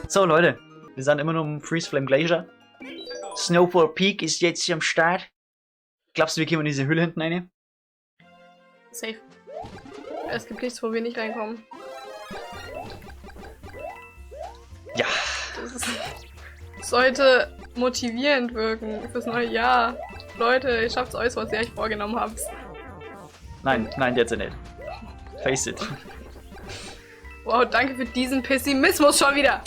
So Leute, wir sind immer noch im Freeze Flame Glacier. Snowfall Peak ist jetzt hier am Start. Glaubst du, wir kommen in diese Höhle hinten rein? Safe. Es gibt nichts, wo wir nicht reinkommen. Ja. Das sollte motivierend wirken fürs neue Jahr. Leute, ihr schafft alles, was ihr euch vorgenommen habt. Nein, jetzt nicht. Face it. Wow, danke für diesen Pessimismus schon wieder.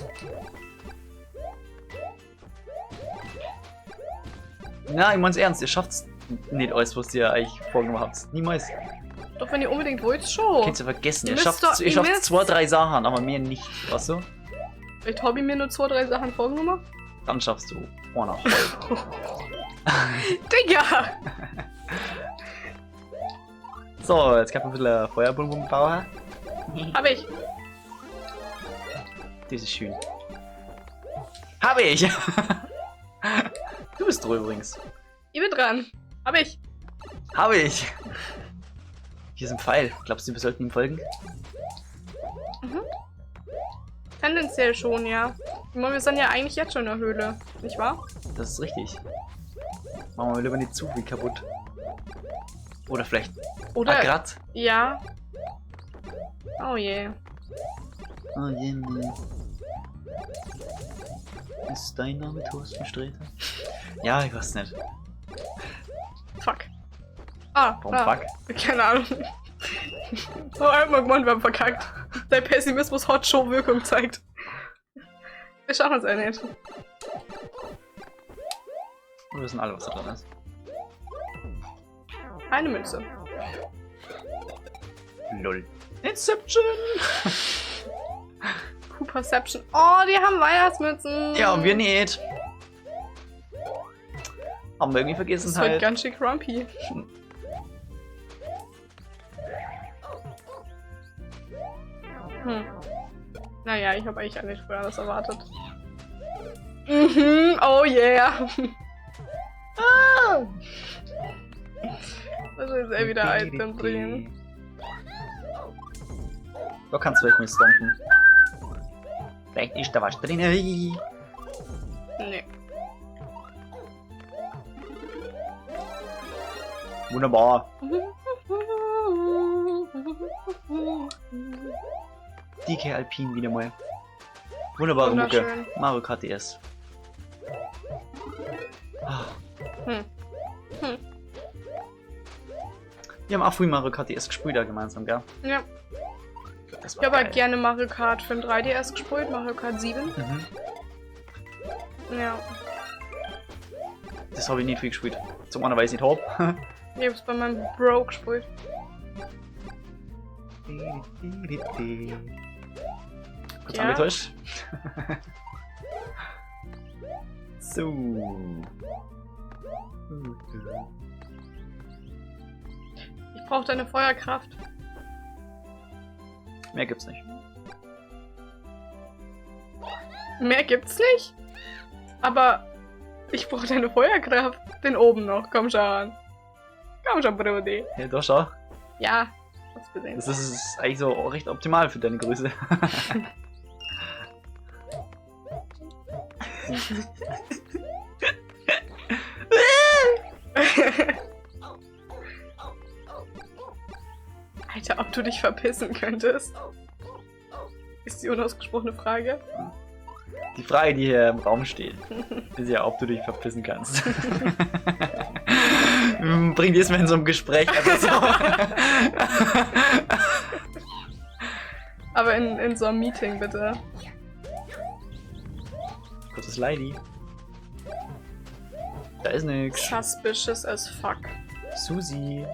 Na, ich mein's ernst, ihr schafft's nicht alles, was ihr euch vorgenommen habt. Niemals. Doch wenn ihr unbedingt wollt, schon. Könnt ihr vergessen, ihr Ihr schafft müsst doch- 2, 3 Sachen, aber mehr nicht, weißt du? Vielleicht habe ich mir nur 2, 3 Sachen vorgenommen. Dann schaffst du 100. Digga! So, jetzt kann man ein bisschen Feuerbomben bauen. Hab ich. Das ist schön. Habe ich! Du bist dran übrigens. Ich bin dran. Hab ich. Habe ich! Hier ist ein Pfeil. Glaubst du, wir sollten ihm folgen? Tendenziell schon, ja. Ich meine, wir sind ja eigentlich jetzt schon in der Höhle, nicht wahr? Das ist richtig. Machen wir lieber nicht zu viel kaputt. Oder vielleicht Oder? grad. Ja. Oh je. Oh je, nee. Ist dein Name Thorsten Sträter? Ja, ich weiß nicht. Fuck. Ah, Warum ah. fuck? Keine Ahnung. So einmal gewonnen, wir haben verkackt. Der Pessimismus hat schon Wirkung zeigt. Wir schaffen es ja nicht. Wir wissen alle, was da drin ist. Eine Münze. Lol. Inception! Perception. Oh, die haben Weihnachtsmützen. Ja, und wir nicht. Haben wir irgendwie vergessen Das ist heute halt. ganz schön grumpy. Naja, ich habe eigentlich auch nicht früher das erwartet. Mhm, oh yeah. Das ist jetzt wieder Item drin. Da kannst du vielleicht mal stompen. Vielleicht ist da was drin. Nee. Wunderbar. DK Alpine wieder mal. Wunderbare Mucke. Wunderschön. Mario Kart DS. Ah. Wir haben auch früh Mario Kart DS gespielt, da gemeinsam, gell? Ja. Das Ich war habe halt geil. gerne Mario Kart für den 3DS gespielt, Mario Kart 7. Mhm. Ja. Das habe ich nicht viel gespielt. Zum einen, weil ich es nicht habe. Ich hab's bei meinem Bro gespielt. Kurz Ja. angetäuscht. So. Ich brauche deine Feuerkraft. Mehr gibt's nicht. Mehr gibt's nicht. Aber ich brauche deine Feuerkraft. Den oben noch. Komm schon. Komm schon, Brody. Ja, doch schau. Ja. Hast gesehen. Das ist eigentlich so recht optimal für deine Größe. Alter, ob du dich verpissen könntest? Ist die unausgesprochene Frage. Die Frage, die hier im Raum steht, ist ja, ob du dich verpissen kannst. Bring dies mal in so einem Gespräch einfach so. Aber in so einem Meeting, bitte. Kurzes Lady. Da ist nix. Suspicious as fuck. Susi.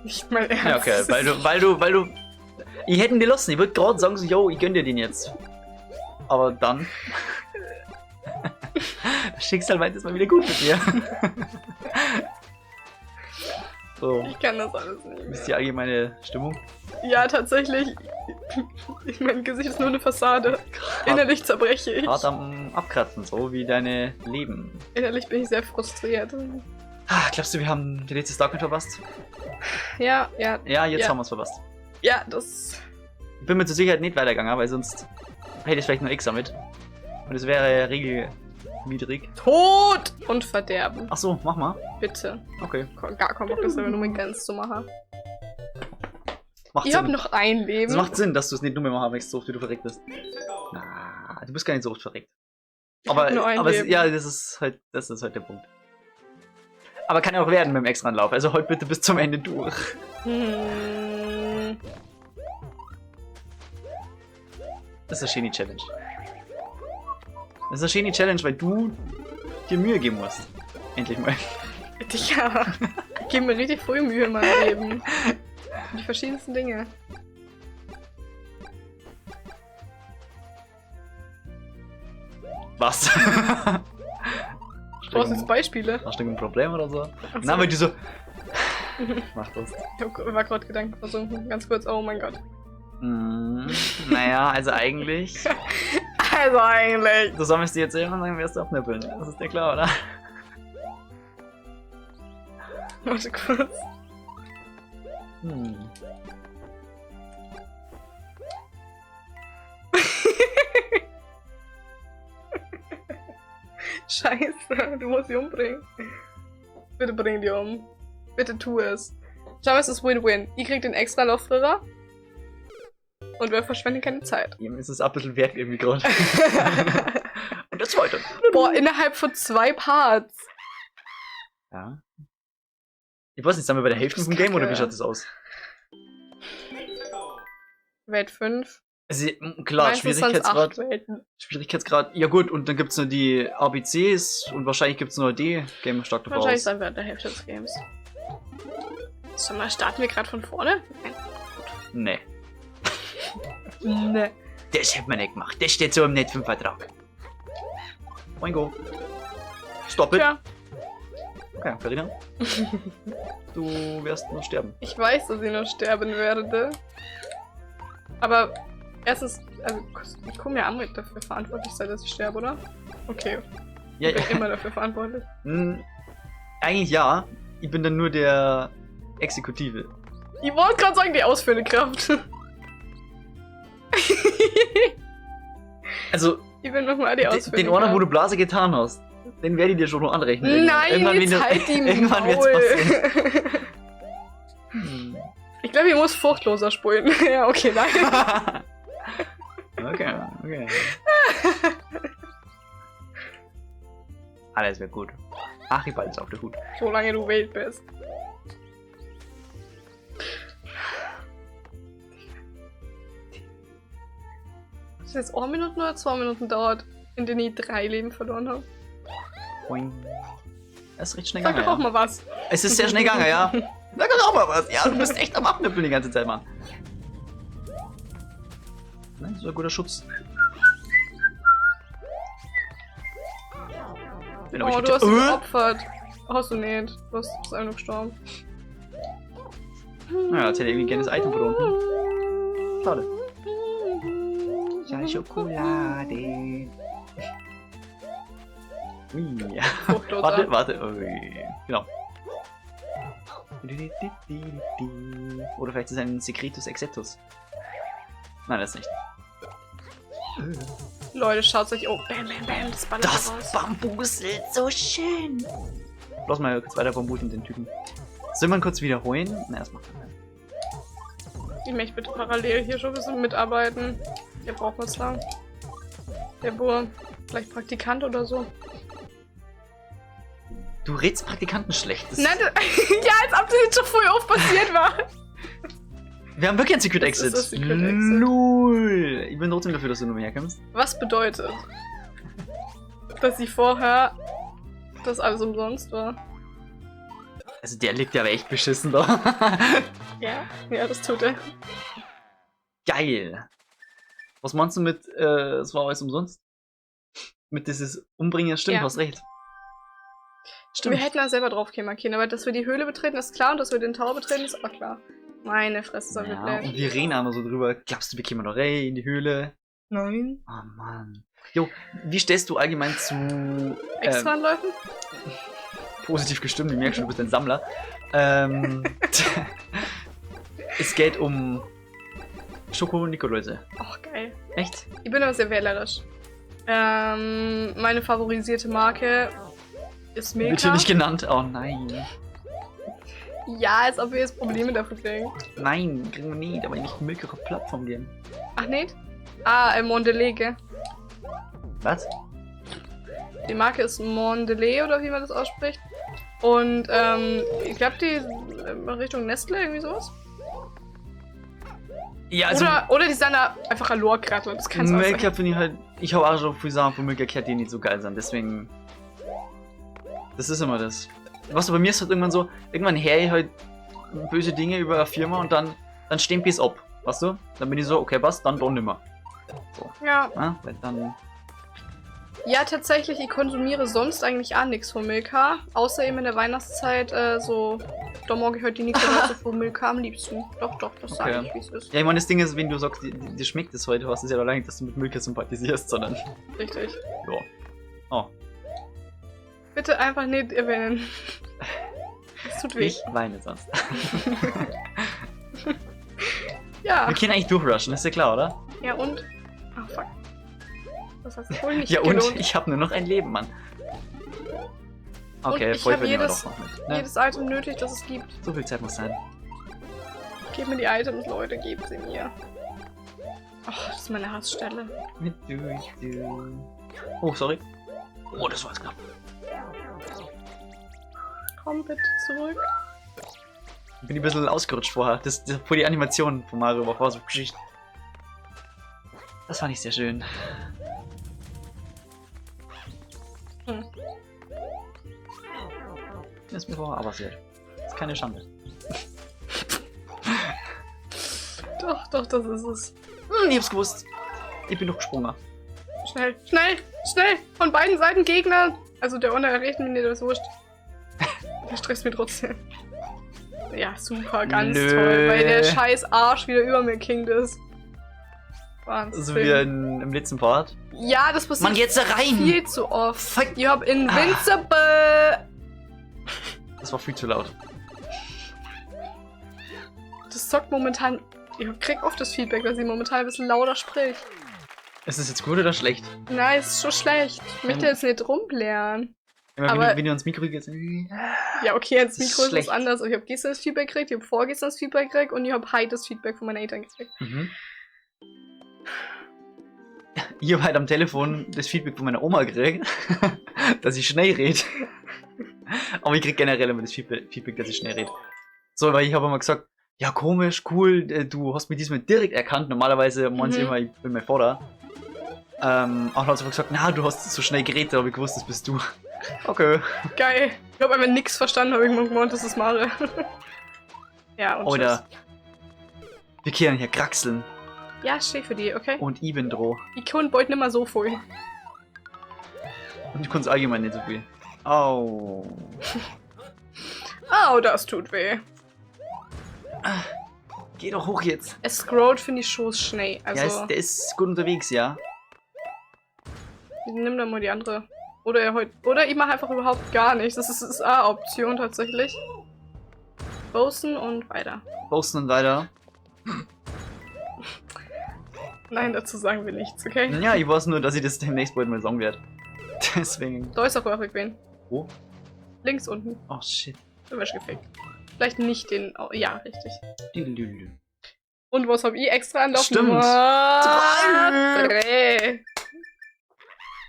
Nicht mal ernst. Ja, okay, weil du. Ich hätte ihn dir lassen. Ich würde gerade sagen, so, yo, ich gönn dir den jetzt. Aber dann. Das Schicksal meint es mal wieder gut mit dir. So, Ich kann das alles nicht wie ist mehr. die allgemeine Stimmung? Ja, tatsächlich. Mein Gesicht ist nur eine Fassade. Innerlich zerbreche ich. Hart am Abkratzen, so wie deine Leben. Innerlich bin ich sehr frustriert. Ah, glaubst du, wir haben die letzte Starcraft verpasst? Ja, ja. Ja, jetzt Ja. haben wir es verpasst. Ja, das. Ich bin mir zur Sicherheit nicht weitergegangen, weil sonst hätte ich vielleicht nur extra mit. Und es wäre regelwidrig. Tod und Verderben. Ach so, mach mal. Bitte. Okay. Gar keinen Bock, das nur mit ganz zu machen. Macht Ich habe Sinn. noch ein Leben. Es macht Sinn, dass du es nicht nur mehr machen möchtest, so oft wie du verreckt bist. Na, du bist gar nicht so oft verreckt. Ich hab nur ein Leben. Ja, das ist halt der Punkt. Aber kann ja auch werden mit dem extra Anlauf. Also heute bitte bis zum Ende durch. Das ist eine schöne Challenge. Das ist eine schöne Challenge, weil du dir Mühe geben musst. Endlich mal. Ja, ich gebe mir richtig früh Mühe in meinem Leben. Die verschiedensten Dinge. Was? Du brauchst jetzt Beispiele. Hast du ein Problem oder so? Ach so. Na, weil du so... Mach das. Ich war gerade Gedanken versunken. Ganz kurz, oh mein Gott. Naja, also eigentlich... Also eigentlich. Du sammelst die jetzt immer und dann wirst du abnippeln. Das ist dir klar, oder? Warte kurz. Scheiße, du musst sie umbringen. Bitte bring die um. Bitte tu es. Schau, es ist Win-Win. Ihr kriegt den extra Laufröhrer. Und wir verschwenden keine Zeit. Ihm ist es ein bisschen wert irgendwie gerade. Und der zweite. Boah, innerhalb von 2 Parts. Ja. Ich weiß nicht, sind wir bei der Hälfte vom Game oder wie schaut das aus? Welt 5. Also, klar, Schwierigkeitsgrad. Welten. Schwierigkeitsgrad. Ja gut, und dann gibt es noch die ABCs und wahrscheinlich gibt es noch die Game stark davor Wahrscheinlich aus. sind wir an der Hälfte des Games. Sag mal, starten wir gerade von vorne? Nee. Ne. Das hätte man nicht gemacht. Das steht so im Netz vom Vertrag. Oingo. Stop it. Tja, Okay, Carina. Du wirst noch sterben. ich weiß, dass ich noch sterben werde. Aber erstens, also ich komme ja an, mit dafür verantwortlich sein, dass ich sterbe, oder? Okay, Ja, ich bin immer dafür verantwortlich. Eigentlich ja. Ich bin dann nur der Exekutive. Ich wollte gerade sagen, die ausführende Kraft. Also, Ich bin nochmal die ausführende den Ordner, wo Kraft. du Blase getan hast, den werde ich dir schon noch anrechnen. Nein, jetzt halt die Irgendwann wird's passieren. Maul. Ich glaube, ich muss fruchtloser spulen. Ja, okay, nein. Okay. Alles wird gut. Archibald ist auf der Hut. Solange du wild bist. Hat das jetzt 1 Minute oder 2 Minuten dauert, in denen ich 3 Leben verloren habe? Boing. Es ist recht schnell Sag gegangen, doch auch ja. mal was. Es ist sehr schnell gegangen, ja. Sag doch auch mal was. Ja, du bist echt am Abnippeln die ganze Zeit, Mann. Nein, so ein guter Schutz. Oh, du hast dich geopfert. Hast du nicht. Du bist einfach nur gestorben. Ja, jetzt hätte ich irgendwie gerne das Item verloren. Schade. Ja, Schokolade. Ui. Fruchtloser. Warte. Ui. Genau. Oder vielleicht ist es ein Secretus Exetus. Nein, das ist nicht. Leute, schaut euch. Oh, bam, bam, bam. Das ballert Das raus. bambuselt so schön. Lass mal kurz weiter bambuseln, den Typen. Soll man kurz wiederholen? Na, erstmal. Ich möchte bitte parallel hier schon ein bisschen mitarbeiten. Der braucht was lang. Der Bur. Vielleicht Praktikant oder so. Du redst Praktikanten schlecht. Das Nein, ja, als ob das jetzt schon früh oft passiert war. wir haben wirklich ein Secret Das Exit. ist das Secret Exit. Lul. Ich bin trotzdem dafür, dass du nur herkommst. Was bedeutet, dass sie vorher das alles umsonst war? Also der liegt ja aber echt beschissen da. Ja, ja, das tut er. Geil. Was meinst du mit, es war alles umsonst? Mit dieses Umbringen, stimmt, Ja. hast recht. Wir hätten da selber drauf kämen können, aber dass wir die Höhle betreten, ist klar, und dass wir den Tower betreten, ist auch klar. Meine Fresse, soll Ja, wir und wir reden auch noch so drüber. Glaubst du, wir kämen noch rein in die Höhle? Nein. Oh Mann. Jo, wie stehst du allgemein zu Extra anläufen? positiv gestimmt? Ich merke schon, du bist ein Sammler. Es geht um Schoko-Nikoläuse. Ach, geil. Echt? Ich bin aber sehr wählerisch. Meine favorisierte Marke ist Wird Milka. hier nicht genannt? Oh nein. Ja, als ob wir jetzt Probleme dafür kriegen. Nein, kriegen wir nicht, aber nicht Milka auf Plattform gehen. Ach nicht? Ah, Mondelez. Was? Die Marke ist Mondelez oder wie man das ausspricht. Und ich glaube die Richtung Nestle, irgendwie sowas. Ja, also Oder die sind da einfach ein Lorkrattler, das kann's auch sein. Milka finde ich halt, ich habe auch schon viel Sachen von Milka gehört, die nicht so geil sind, deswegen, das ist immer das. Was bei mir ist halt irgendwann her ich halt böse Dinge über eine Firma und dann stempel ich es ab, weißt du? Dann bin ich so, okay, was, dann doch nimmer. So, Ja. weil dann, Ja, tatsächlich, ich konsumiere sonst eigentlich auch nichts von Milka. Außer eben in der Weihnachtszeit, da mag ich halt die Nikolaus von Milka am liebsten. Doch, das sage Okay. ich, wie es ist. ja, ich meine, das Ding ist, wenn du sagst, dir schmeckt das heute, hast du ja allein nicht, dass du mit Milka sympathisierst, sondern, Richtig. ja. Oh, Bitte einfach nicht erwähnen. Es tut weh. ich weine sonst. Ja. Wir können eigentlich durchrushen, ist ja klar, oder? Ja und? Ah, fuck. Das hast du wohl nicht Ja und, gelohnt. ich habe nur noch ein Leben, Mann. Okay, Und ich voll hab verlieren wir jedes- doch noch mit. Ne? Jedes Item nötig, das es gibt. So viel Zeit muss sein. Gebt mir die Items, Leute, gebt sie mir. Ach, das ist meine Hassstelle. Oh, sorry. Oh, das war jetzt knapp. Komm bitte zurück. Ich bin ein bisschen ausgerutscht vorher. Das vor die Animation von Mario war so Geschichte. Das fand ich sehr schön. Hm. Das ist mir vorher aber passiert. Das ist keine Schande. Doch, das ist es. Ich hab's gewusst. Ich bin doch gesprungen. Schnell, schnell, schnell! Von beiden Seiten Gegner! Also der unerreichten mir das wurscht. Der stresst mich trotzdem. Ja, super, ganz Nö. toll, weil der scheiß Arsch wieder über mir kinkt ist. Wahnsinn. So wie im letzten Part. Ja, das passiert Mann, jetzt da rein! viel zu oft. Fuck. Ich hab Invincible! Das war viel zu laut. Das zockt momentan... Ich krieg oft das Feedback, dass sie momentan ein bisschen lauter spricht. Ist das jetzt gut oder schlecht? Nein, ist schon schlecht. Ich möchte jetzt nicht rumblären. Immer Aber- wenn du ans Mikro gehst. Ja, okay, jetzt Das ist Mikro ist was schlecht. anderes. Ich habe gestern das Feedback gekriegt, ich habe vorgestern das Feedback gekriegt und ich habe heute das Feedback von meinen Eltern gekriegt. Mhm. Ich habe halt am Telefon das Feedback von meiner Oma gekriegt, dass ich schnell rede. Aber ich krieg generell immer das Feedback, dass ich schnell rede. So, weil ich habe immer gesagt, ja komisch, cool, du hast mich diesmal direkt erkannt. Normalerweise meinen sie immer, ich bin mein Vater. Und dann hat sie aber gesagt, na, du hast so schnell geredet, da habe ich gewusst, das bist du. Okay. Geil. Ich habe einfach nichts verstanden, habe ich mal gemeint, das ist Mare. Ja, und Oder wir können hier kraxeln tschüss. Ja, steh für die, okay? und Ibendro. Ich kann bald nicht mehr so viel. Und du kannst allgemein nicht so viel. Au. Au, das tut weh. Geh doch hoch jetzt. Es scrollt, finde ich, schon schnell. Also, Ja, der ist gut unterwegs, ja. nimm dann mal die andere. Oder ich mache einfach überhaupt gar nichts. Das ist eine Option tatsächlich. Bosen und weiter. Posten und weiter. Nein, dazu sagen wir nichts, okay? Ja, ich weiß nur, dass ich das demnächst bald mal sagen werde. Deswegen. Da ist auch irgendwen. Wo? Links unten. Oh shit. Du wirst gefickt. Vielleicht nicht den. Oh, ja, richtig. Dilülü. Und was hab ich extra anlaufen? Stimmt. Drei.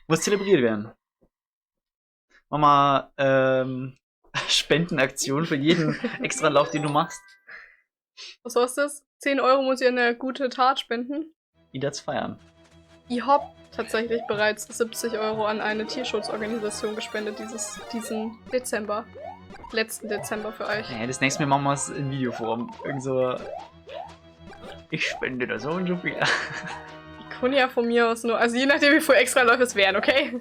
Muss zelebriert werden. Mama, Spendenaktion für jeden extra Lauf, den du machst. Was war's das? 10 € muss ich an eine gute Tat spenden. Wieder zu feiern. Ich hab tatsächlich bereits 70 € an eine Tierschutzorganisation gespendet diesen Dezember. Letzten Dezember für euch. Ja, das nächste Mal machen wir es in Videoform. Irgend so. Ich spende da so und so viel. Ich kann ja von mir aus nur, also je nachdem wie viel extra Läufe es wären, okay?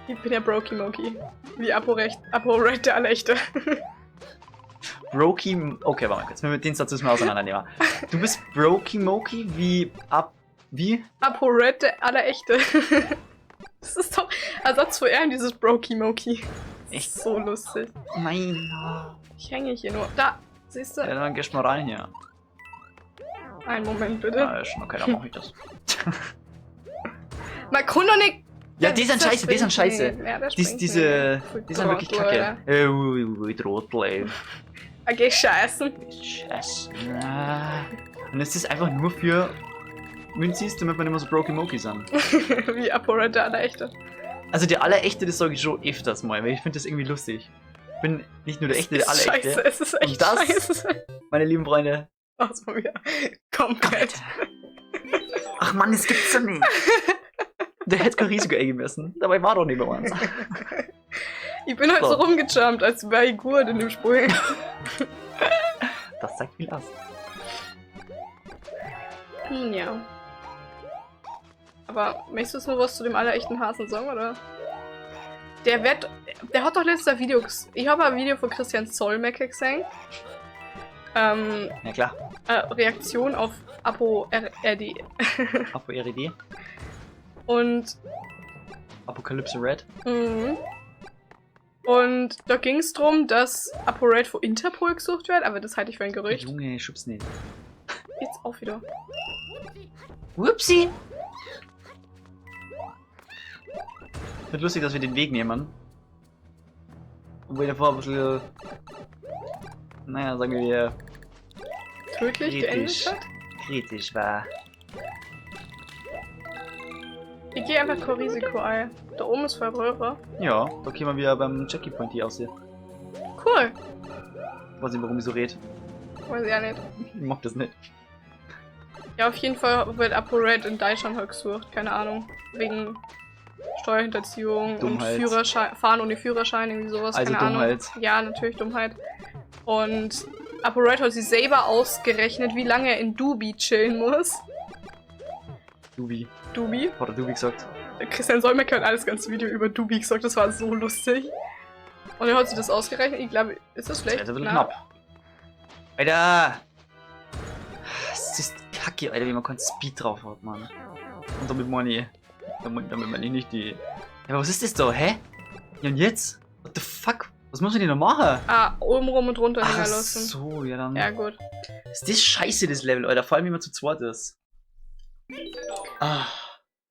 Ich bin ja Brokey Monkey. Wie Apo-Red der Allechte. Brokey. Okay, warte mal kurz. Den Satz müssen wir auseinandernehmen. Du bist Brokey Moki wie Wie? Apo-Red der Allechte. Das ist doch Ersatz für er dieses Brokey Monkey. Echt? So lustig. Nein. Ich hänge hier nur. Da, siehst du? Ja, dann gehst mal rein hier. Einen Moment bitte. Ja, ist schon okay, dann mach ich das. Man kann doch nicht. Ja, die sind scheiße, die sind scheiße. Ja, der Die springt sind wirklich Trottel, kacke. Trottel, ey. Okay, scheißen. Scheiße. Und es ist einfach nur für Münzis, damit man immer so Broken Moki sind. Wie ApoRed der Allerechte. Also der Allerechte, das sage ich schon öfters mal, weil ich finde das irgendwie lustig. Ich bin nicht nur der Echte, der Scheiße, Allerechte. es ist echt Und das, scheiße. meine lieben Freunde. Aus mir. Komplett. Ach Mann, das gibt's doch nicht. Der hätte kein Risiko eingemessen. Dabei war doch nicht bei uns. Ich bin halt so rumgejumpt, als wäre ich gut in dem Spiel. Das sagt viel aus. Ja. Aber möchtest du noch was zu dem Allerechten Hasen sagen, oder? Der hat doch letztes Video ich habe ein Video von Christian Solmecke gesehen. Ja klar. Reaktion auf ApoRed. ApoRed. Und Apocalypse Red. Und da ging es darum, dass ApoRed von Interpol gesucht wird, aber das halte ich für ein Gerücht. Junge, schub's nicht. Jetzt auch wieder. Whoopsie! Wird lustig, dass wir den Weg nehmen. Obwohl der vorher ein bisschen. Naja, sagen wir. Tödlich geendet hat. Kritisch war. Ich gehe einfach kein Risiko ein. Da oben ist voll Röhre. Ja, da können wir wieder beim Checkpoint hier aussehen. Cool. Ich weiß nicht, warum ich so red. Weiß ich auch nicht. Ich mag das nicht. Ja, auf jeden Fall wird ApoRed in Deutschland halt gesucht. Keine Ahnung. Wegen Steuerhinterziehung Dummheit. und Führerschein, Fahren ohne Führerschein, irgendwie sowas. Also keine Dummheit. Ahnung. Ja, natürlich Dummheit. Und ApoRed hat sich selber ausgerechnet, wie lange er in Dubi chillen muss. Dubi. Dubi? Hat er Dubi gesagt? Christian Solmecke hat alles ganze Video über Dubi gesagt, das war so lustig. Und er hat sich das ausgerechnet. Ich glaube, ist das schlecht? Das ist ein bisschen knapp. Alter! Das ist kacke, Alter, wie man keinen Speed drauf hat, Mann. Und damit meine ich. Damit meine ich nicht die. Ja, aber was ist das da, hä? Ja, und jetzt? What the fuck? Was muss man denn noch machen? Ah, oben rum und runter hängen Ach lassen. so, ja dann. Ja, gut. Ist das scheiße, das Level, Alter. Vor allem, wie man zu zweit ist. Ah.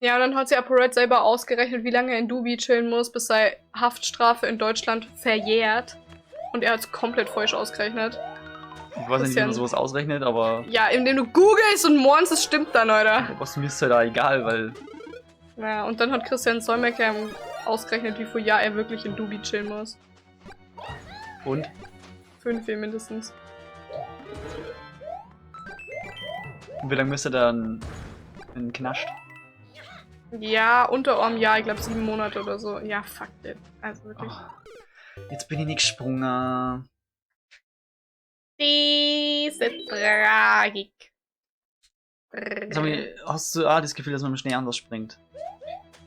Ja, und dann hat sie ApoRed selber ausgerechnet, wie lange er in Dubi chillen muss, bis seine Haftstrafe in Deutschland verjährt. Und er hat es komplett falsch ausgerechnet. Ich weiß nicht, wie man sowas ausrechnet, aber. Ja, indem du googelst und morgens, es stimmt dann, Alter. Was mir ist halt da egal, weil. Ja, und dann hat Christian Solmecke ausgerechnet, wie viel Jahr er wirklich in Dubi chillen muss. Und? 5 mindestens. Und wie lange müsste er dann in Knascht? Ja, unter einem Jahr, ich glaube 7 Monate oder so. Ja, fuck it. Also wirklich. Oh, jetzt bin ich nicht gesprungen. Diese Tragik. Sag mal, hast du auch das Gefühl, dass man im Schnee anders springt?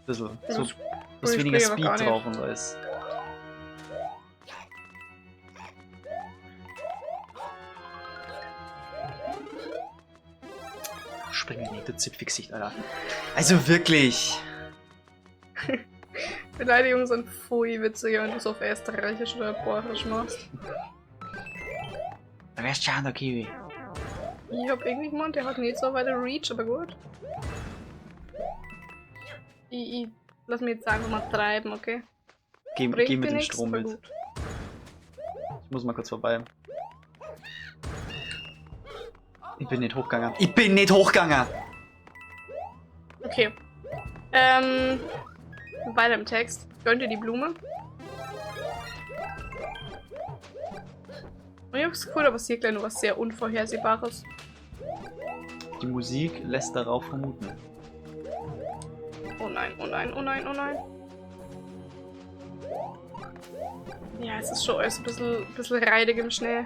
Bisschen. So, dass ich weniger springe aber Speed gar drauf und alles. Springe nicht, du Zipfixicht, Alter. Also wirklich. Beleidigungen sind voll witziger, wenn du es auf Österreichisch oder Borisch machst. Da wärst du schon der Kiwi. Ich hab irgendwie gemeint, der hat nicht so weiter Reach, aber gut. Ich lass mich jetzt einfach mal treiben, okay? Geh Bringt mit dir dem nix, Strom aber mit. gut. Ich muss mal kurz vorbei. Ich bin nicht hochgegangen. Ich bin nicht hochgegangen! Okay. Weiter im Text. Gönnt ihr die Blume? Und ich hab's Gefühl, da passiert gleich noch was sehr Unvorhersehbares. Die Musik lässt darauf vermuten. Oh nein, oh nein, oh nein, oh nein. Ja, es ist schon alles ein bisschen reidig im Schnee.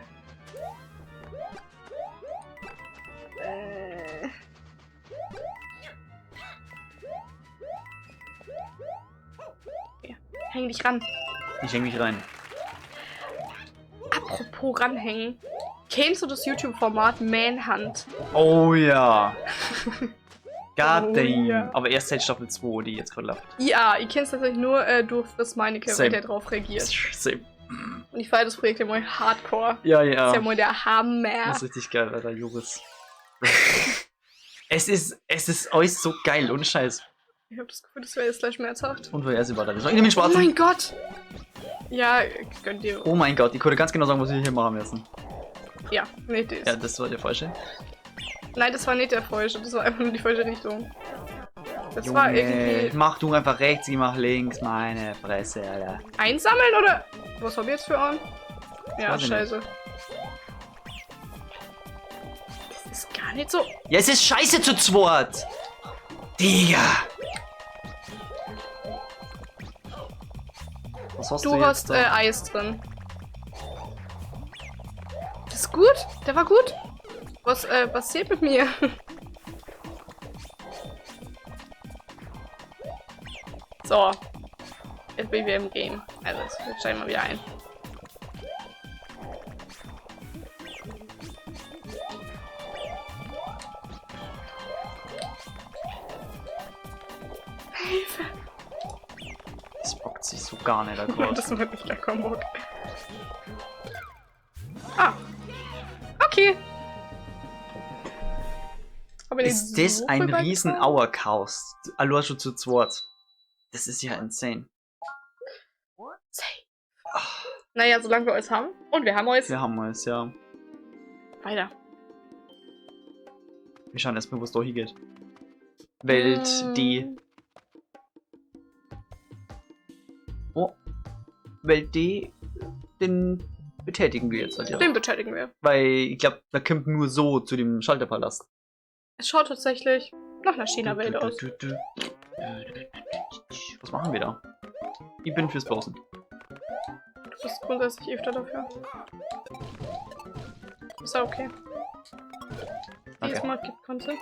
Ja. Häng dich ran. Ich häng mich rein. Apropos ranhängen. Kennst du das YouTube-Format Manhunt? Oh ja. God Oh damn. ja. Aber erst seit Staffel 2, die jetzt gerade läuft. Ja, ich kenn's tatsächlich nur durch Friss Meinecke, weil Same. der drauf reagiert. Same. Und ich feiere das Projekt immer hardcore. Ja, Das ist ja. ja mal der Hammer. Das ist richtig geil, Alter, Juris. Es ist alles so geil, ohne Scheiß. Ich hab das Gefühl, das wäre jetzt gleich schmerzhaft. Und woher ist überall? Soll ich nehmen den Oh schwarzen? mein Gott! Ja, gönnt dir. Oh mein Gott, ich konnte ganz genau sagen, was wir hier machen müssen. Ja, nee, das. Ja, das war der falsche. Nein, das war nicht der falsche, das war einfach nur die falsche Richtung. Das war irgendwie. Mach du einfach rechts, ich mach links, meine Fresse, Alter. Einsammeln oder? Was hab ich jetzt für einen? Ja, weiß ich scheiße. Das ist gar nicht so. Ja, es ist scheiße zu zweit! Digga! Was hast du Du jetzt hast da? Eis drin. Das ist gut? Der war gut? Was passiert mit mir? So. Jetzt bin ich wieder im Game. Also, jetzt steigen wir wieder ein. Hilfe! Das bockt sich so gar nicht, Akkord. Das macht mich gar keinen Bock. Ah. Okay. Aber Ist den das so ein rübergekommen? riesen Auerchaos? Allein schon zu zweit. Das ist ja insane. Safe. Naja, solange wir alles haben. Und wir haben alles. Wir haben es, ja. Weiter. Wir schauen erstmal, wo es da hingeht. Welt, die. Oh. Welt, die. Den betätigen wir jetzt halt, ja. Den betätigen wir. Weil ich glaube, da kommt nur so zu dem Schalterpalast. Es schaut tatsächlich nach einer China-Welt aus. Was machen wir da? Ich bin fürs Browsen. Du bist grundsätzlich öfter dafür. Ist ja okay. Diesmal gibt Konze.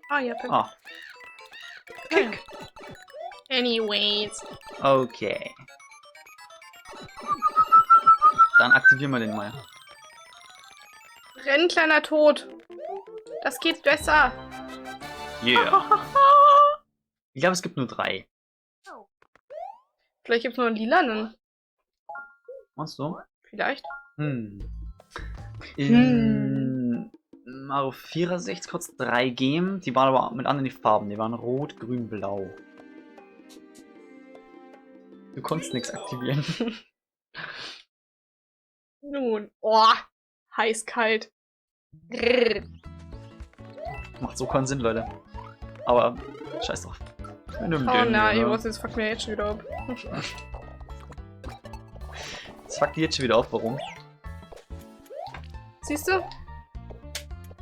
Ah, ja, perfekt. Ah, Kick. Anyways. okay. Dann aktivieren wir den mal. Renn, kleiner Tod. Das geht besser. Yeah. Ich glaube, es gibt nur 3. Vielleicht gibt es nur einen lilanen. Meinst du? Vielleicht. In Mario 64 kurz 3 geben. Die waren aber mit anderen Farben. Die waren rot, grün, blau. Du konntest nichts aktivieren. Nun. Oh. Heiß, kalt. Grrr. Macht so keinen Sinn, Leute. Aber scheiß drauf. Oh nein, ich weiß, jetzt fuckt mir jetzt schon wieder ab. Das fuckt die jetzt schon wieder auf, warum? Siehst du?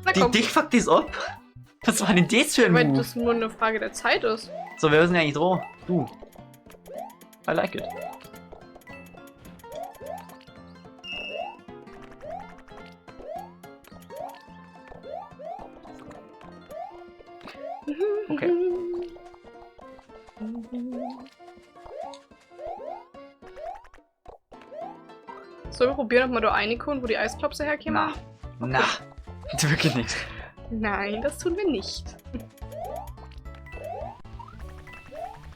Na Die komm. dich fuckt das ab? Was war denn das für ein Weil Move? das nur eine Frage der Zeit ist. So, wer ist denn eigentlich dran? Du. I like it. Okay. Sollen wir probieren, ob wir da reinkommen, wo die Eisklopse herkämen? Na. Wirklich nicht. Nein, das tun wir nicht.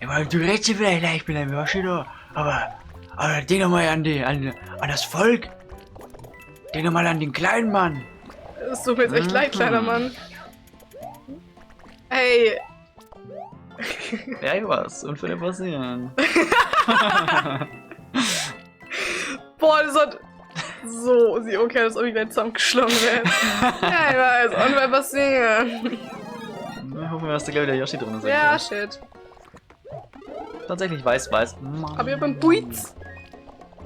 Ja, weil du redest ja vielleicht leicht mit deinem Yoshi da, aber denk doch mal an das Volk. Denk doch mal an den kleinen Mann. Es tut mir jetzt echt leid, kleiner Mann. Hey. Ja, ich weiß. Unfälle passieren. Boah, das hat so okay, als ob ich gleich zusammengeschlagen wäre. Ja, ich weiß. Unfall passieren. Ich hoffe, dass da gleich wieder Yoshi drin ist. Ja, shit. Tatsächlich weiß. Aber ich hab einen Buiz.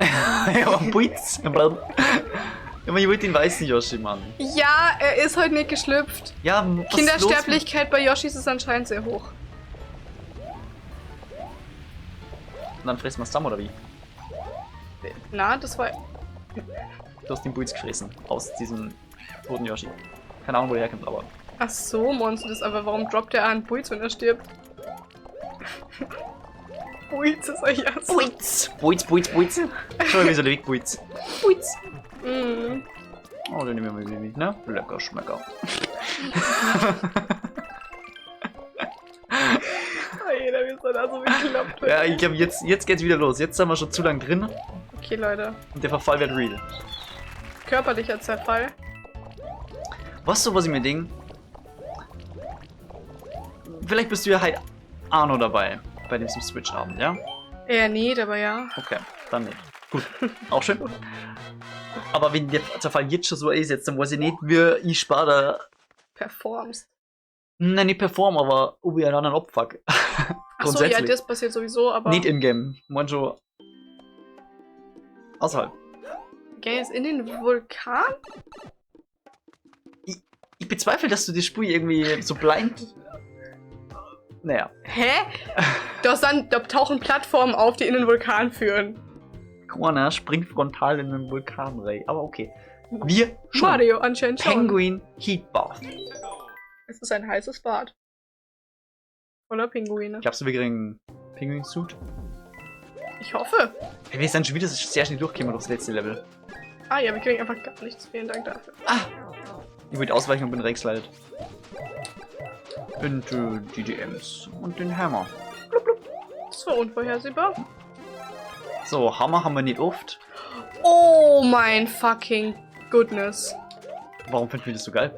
Ja, ein Buiz. Ja, aber ich wollte den weißen Yoshi, Mann. Ja, er ist heute nicht geschlüpft. Ja, was ist los? Kindersterblichkeit bei Yoshis ist anscheinend sehr hoch. Und dann fressen wir es zusammen, oder wie? Na, das war... Du hast den Buiz gefressen. Aus diesem toten Yoshi. Keine Ahnung, wo der herkommt, aber... Ach so, Monster, das aber warum droppt er einen Buiz, wenn er stirbt? Buiz ist euch erst. Buiz. Schau mal, wie so der Weg Buiz. Buiz. Mm. Oh, den nehmen wir mal wieder mit, ne? Lecker Schmecker. Oh, jeder wird so da so bekloppt. Ja, ich glaube, jetzt geht's wieder los. Jetzt sind wir schon zu lang drin Okay, Leute. und der Verfall wird real. Körperlicher Zerfall. Was ich mir denke? Vielleicht bist du ja halt Arno dabei, bei diesem Switch-Abend, ja? Eher nicht, aber ja. Okay, dann nicht. Gut, auch schön. Aber wenn der Fall jetzt schon so ist, jetzt, dann weiß ich nicht, wie ich spare. Performst. Nein, nicht perform, aber ob ich einen anderen abfuck. Achso, ja, das passiert sowieso, aber. Nicht in-game. Man schon. Außerhalb. Geh jetzt in den Vulkan? Ich bezweifle, dass du das Spiel irgendwie so blind. Naja. Hä? Da tauchen Plattformen auf, die in den Vulkan führen. Corner springt frontal in den Vulkan rein. Aber okay. Wir schon. Mario anscheinend schon. Penguin Heat Bath. Es ist ein heißes Bad. Voller Pinguine. Glaubst du, wir kriegen Pinguin-Suit? Ich hoffe. Hey, wir sind schon wieder sehr schnell durchgekommen aufs letzte Level. Ah ja, wir kriegen einfach gar nichts. Vielen Dank dafür. Ah! Ich wollte ausweichen und bin reingeslidet. Into GGMs und den Hammer. Blub, blub. Das war unvorhersehbar. So, Hammer haben wir nicht oft. Oh mein fucking goodness. Warum finden wir das so geil?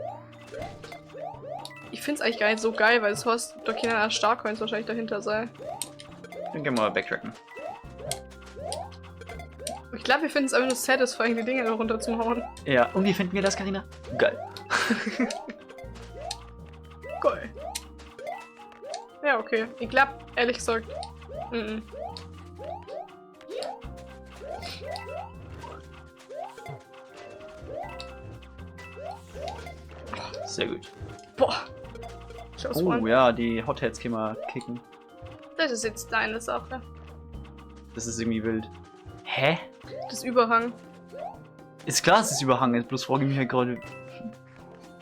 Ich find's eigentlich gar nicht so geil, weil es hast doch keiner Starcoins wahrscheinlich dahinter sei. Dann gehen wir mal backtracken. Ich glaube, wir finden es einfach nur satisfying, die Dinge da runter zu hauen. Ja, und wie finden wir das, Carina? Geil. Geil. Ja, okay. Ich glaube, ehrlich gesagt. Sehr gut. Boah. Schau's Oh mal. ja, die Hotheads können wir kicken. Das ist jetzt deine Sache. Das ist irgendwie wild. Hä? Das Überhang. Ist klar, es ist überhangen, bloß frage ich mich halt gerade.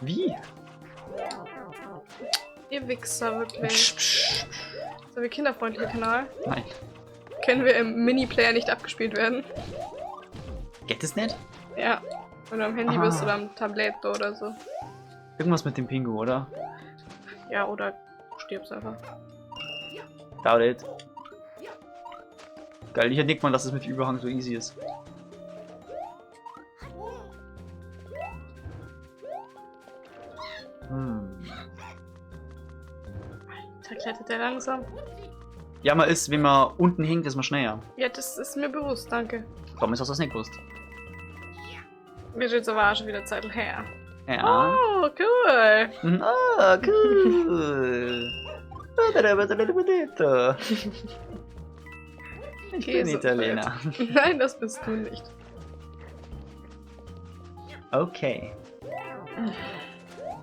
Wie? Ihr Wichser, wirklich. Psch, psch. Sind wir kinderfreundlicher Kanal? Nein. Können wir im Miniplayer nicht abgespielt werden? Geht das nicht? Ja. Wenn du am Handy bist oder am Tablet oder so. Irgendwas mit dem Pingu, oder? Ja, oder du stirbst einfach. Doubt it. Geil, ich hätte nicht mal, dass es mit Überhang so easy ist. Da klettert der langsam. Ja, man ist, wenn man unten hängt, ist man schneller. Ja, das ist mir bewusst, danke. Warum ist das nicht gewusst? Mir steht aber auch schon wieder Zeit her. Ja. Oh, cool. Ah, cool. Ich bin Käse- Italiener. Nein, das bist du nicht. Okay.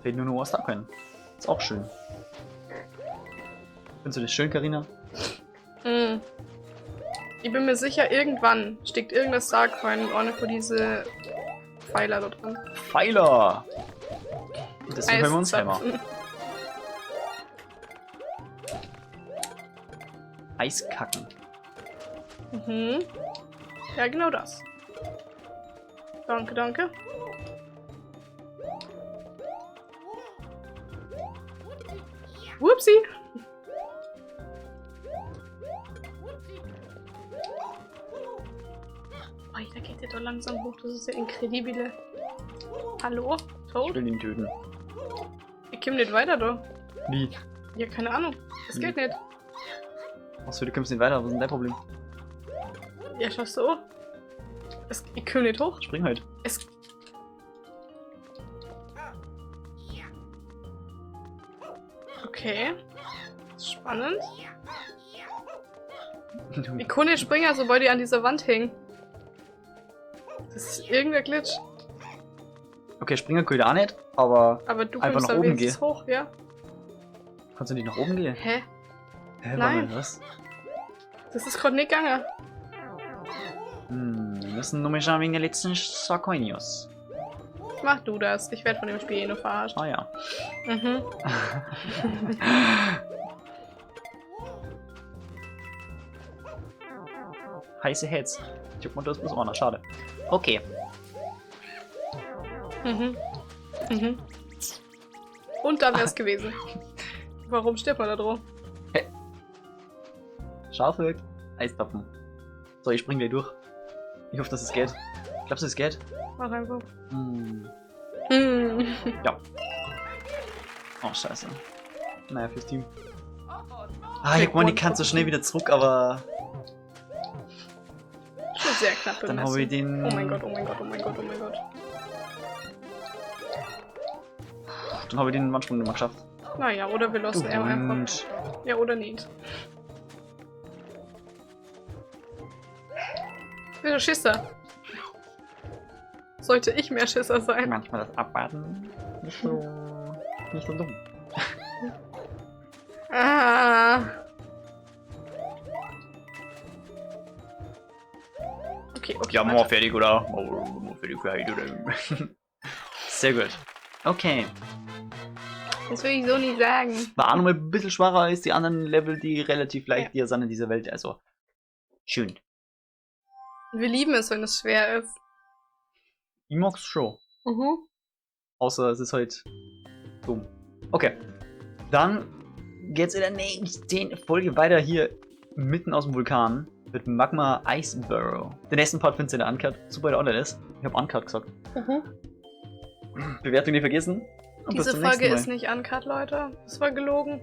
Fehlt nur noch was da können. Ist auch schön. Findest du das schön, Carina? Mm. Ich bin mir sicher, irgendwann steckt irgendein Starcoin in einer von diese Pfeiler da drin. Pfeiler! Deswegen hören wir uns Hammer. Eiszapfen. Eiskacken. Mhm. Ja, genau das. Danke, danke. Whoopsie! Oh, da geht der doch langsam hoch, das ist ja incredibile. Hallo? Ich Toad? will ihn töten. Ich komm nicht weiter da. Wie? Ja, keine Ahnung. Das geht nicht. Achso, du kommst nicht weiter, was ist denn dein Problem? Ja, schaust du. Ich komm nicht hoch. Spring halt. Es. Okay. Spannend. Ich kann nicht springen, sobald die an dieser Wand hängen. Das ist irgendein Glitch. Okay, springen kann ich auch nicht, aber Aber du einfach kommst nach da oben wenigstens gehen. hoch, ja? Kannst du nicht nach oben gehen? Hä? Hä, Nein. warte, was? Das ist gerade nicht gegangen. Wir müssen nur mal schauen wegen der letzten Sarkoinios. Mach du das. Ich werde von dem Spiel eh nur verarscht. Ah ja. Mhm. Heiße Heads. Ich hab mal, das muss einer. Schade. Okay. Mhm. Mhm. Und da wär's gewesen. Warum stirbt man da drauf? Schaufel. Eistappen. So, ich spring gleich durch. Ich hoffe, dass es geht. Glaubst du, es geht? Mach einfach. Hm. Hm. Ja. Oh, scheiße. Naja, fürs Team. Ah, ich meine, ich kann so schnell wieder zurück, aber Schon sehr knapp bemessen. dann habe ich den... Oh mein Gott, oh mein Gott, oh mein Gott, oh mein Gott. Dann habe ich den manchmal nicht mehr geschafft. Naja, oder wir lassen er einfach. Und Ja, oder nicht. Wieso Schisser? Sollte ich mehr Schisser sein? manchmal das Abwarten nicht so dumm. Ah. Okay, okay. Ja, warte. mal fertig, oder? Mal fertig für heute, oder? Sehr gut. Okay. Das will ich so nicht sagen. War auch nochmal ein bisschen schwerer als die anderen Level, die relativ leicht hier sind in dieser Welt. Also, schön. Wir lieben es, wenn es schwer ist. Ich mag's schon. Mhm. Außer es ist halt dumm. Okay. Dann geht's in der nächsten Folge weiter hier mitten aus dem Vulkan mit Magma Ice Burrow. Den nächsten Part findest du in der Uncut. Super, der online ist. Ich habe Uncut gesagt. Bewertung nicht vergessen. Und bis Diese zum Folge nächsten Mal. ist nicht uncut, Leute. Das war gelogen.